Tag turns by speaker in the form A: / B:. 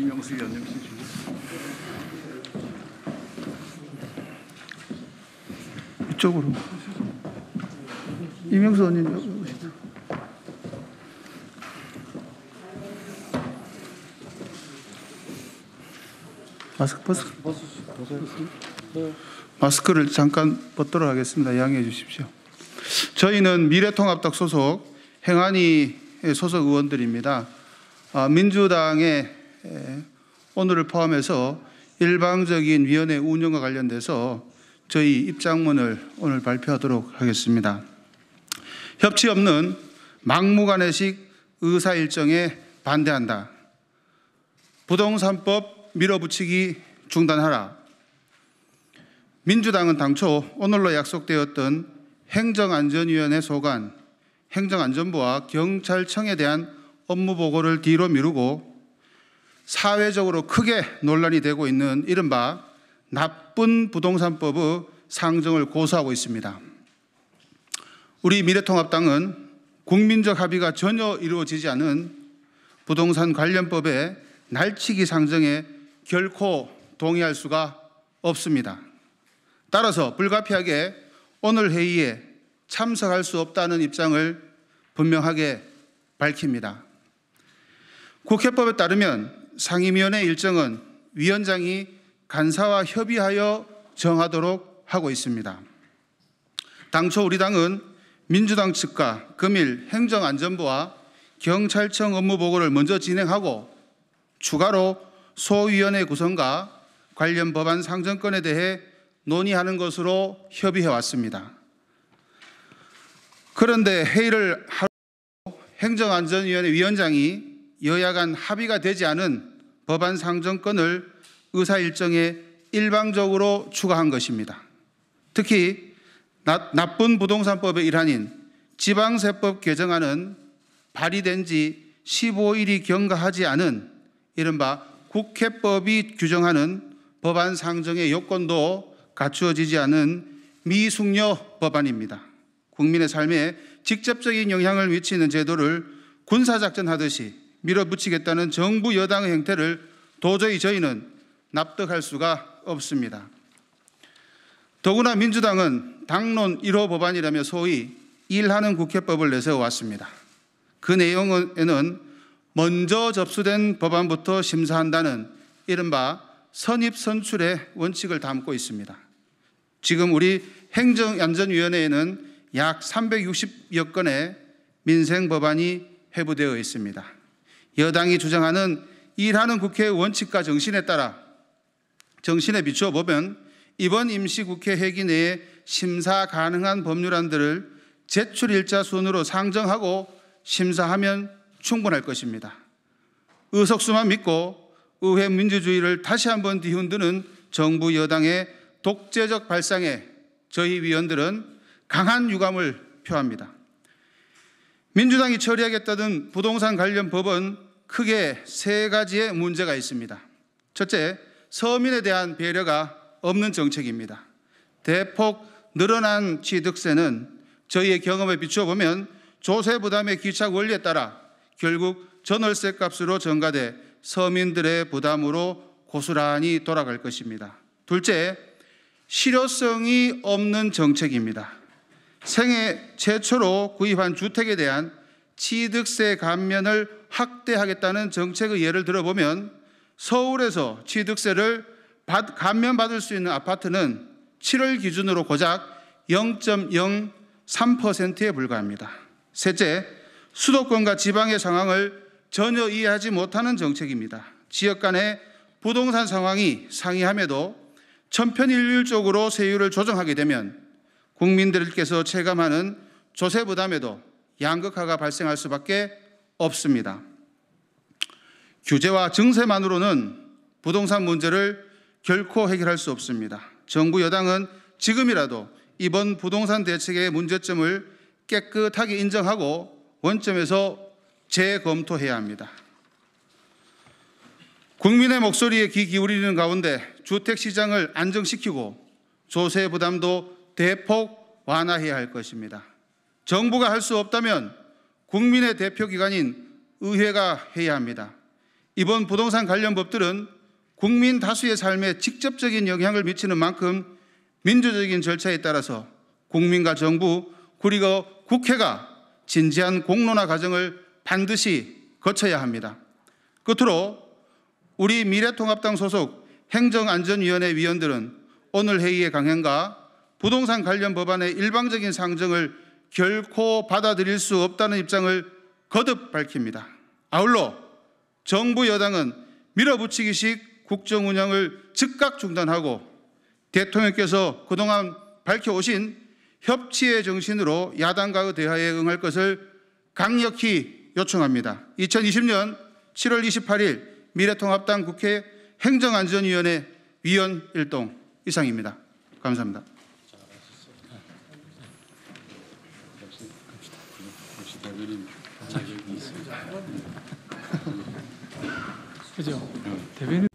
A: 이명수 위원님 주시고.
B: 이쪽으로. 이명수 의원님. 마스크를 잠깐 벗도록 하겠습니다. 양해해 주십시오. 저희는 미래통합당 소속 행안위 소속 의원들입니다. 민주당의 오늘을 포함해서 일방적인 위원회 운영과 관련돼서 저희 입장문을 오늘 발표하도록 하겠습니다. 협치 없는 막무가내식 의사일정에 반대한다. 부동산법 밀어붙이기 중단하라. 민주당은 당초 오늘로 약속되었던 행정안전위원회 소관, 행정안전부와 경찰청에 대한 업무 보고를 뒤로 미루고 사회적으로 크게 논란이 되고 있는 이른바 나쁜 부동산법의 상정을 고수하고 있습니다. 우리 미래통합당은 국민적 합의가 전혀 이루어지지 않은 부동산 관련법의 날치기 상정에 결코 동의할 수가 없습니다. 따라서 불가피하게 오늘 회의에 참석할 수 없다는 입장을 분명하게 밝힙니다. 국회법에 따르면 상임위원회 일정은 위원장이 간사와 협의하여 정하도록 하고 있습니다. 당초 우리 당은 민주당 측과 금일 행정안전부와 경찰청 업무 보고를 먼저 진행하고 추가로 소위원회 구성과 관련 법안 상정건에 대해 논의하는 것으로 협의해 왔습니다. 그런데 회의를 하루 행정안전위원회 위원장이 여야 간 합의가 되지 않은 법안 상정건을 의사일정에 일방적으로 추가한 것입니다. 특히 나쁜 부동산법의 일환인 지방세법 개정안은 발의된 지 15일이 경과하지 않은 이른바 국회법이 규정하는 법안 상정의 요건도 갖추어지지 않은 미숙려 법안입니다. 국민의 삶에 직접적인 영향을 미치는 제도를 군사작전하듯이 밀어붙이겠다는 정부 여당의 행태를 도저히 저희는 납득할 수가 없습니다. 더구나 민주당은 당론 1호 법안이라며 소위 일하는 국회법을 내세워왔습니다. 그 내용에는 먼저 접수된 법안부터 심사한다는 이른바 선입선출의 원칙을 담고 있습니다. 지금 우리 행정안전위원회에는 약 360여 건의 민생 법안이 회부되어 있습니다. 여당이 주장하는 일하는 국회의 원칙과 정신에 따라 정신에 비추어 보면 이번 임시국회 회기 내에 심사 가능한 법률안들을 제출일자 순으로 상정하고 심사하면 충분할 것입니다. 의석수만 믿고 의회 민주주의를 다시 한번 뒤흔드는 정부 여당의 독재적 발상에 저희 위원들은 강한 유감을 표합니다. 민주당이 처리하겠다는 부동산 관련 법은 크게 세 가지의 문제가 있습니다. 첫째, 서민에 대한 배려가 없는 정책입니다. 대폭 늘어난 취득세는 저희의 경험에 비추어 보면 조세 부담의 귀착 원리에 따라 결국 전월세 값으로 전가돼 서민들의 부담으로 고스란히 돌아갈 것입니다. 둘째, 실효성이 없는 정책입니다. 생애 최초로 구입한 주택에 대한 취득세 감면을 확대하겠다는 정책의 예를 들어보면 서울에서 취득세를 감면받을 수 있는 아파트는 7월 기준으로 고작 0.03%에 불과합니다. 셋째, 수도권과 지방의 상황을 전혀 이해하지 못하는 정책입니다. 지역 간의 부동산 상황이 상이함에도 천편일률적으로 세율을 조정하게 되면 국민들께서 체감하는 조세 부담에도 양극화가 발생할 수밖에 없습니다. 규제와 증세만으로는 부동산 문제를 결코 해결할 수 없습니다. 정부 여당은 지금이라도 이번 부동산 대책의 문제점을 깨끗하게 인정하고 원점에서 재검토해야 합니다. 국민의 목소리에 귀 기울이는 가운데 주택시장을 안정시키고 조세 부담도 대폭 완화해야 할 것입니다. 정부가 할 수 없다면 국민의 대표기관인 의회가 해야 합니다. 이번 부동산 관련 법들은 국민 다수의 삶에 직접적인 영향을 미치는 만큼 민주적인 절차에 따라서 국민과 정부 그리고 국회가 진지한 공론화 과정을 반드시 거쳐야 합니다. 끝으로 우리 미래통합당 소속 행정안전위원회 위원들은 오늘 회의의 강행과 부동산 관련 법안의 일방적인 상정을 결코 받아들일 수 없다는 입장을 거듭 밝힙니다. 아울러 정부 여당은 밀어붙이기식 국정 운영을 즉각 중단하고 대통령께서 그동안 밝혀오신 협치의 정신으로 야당과의 대화에 응할 것을 강력히 요청합니다. 2020년 7월 28일 미래통합당 국회 행정안전위원회 위원 일동 이상입니다. 감사합니다.
A: 그죠? 대변인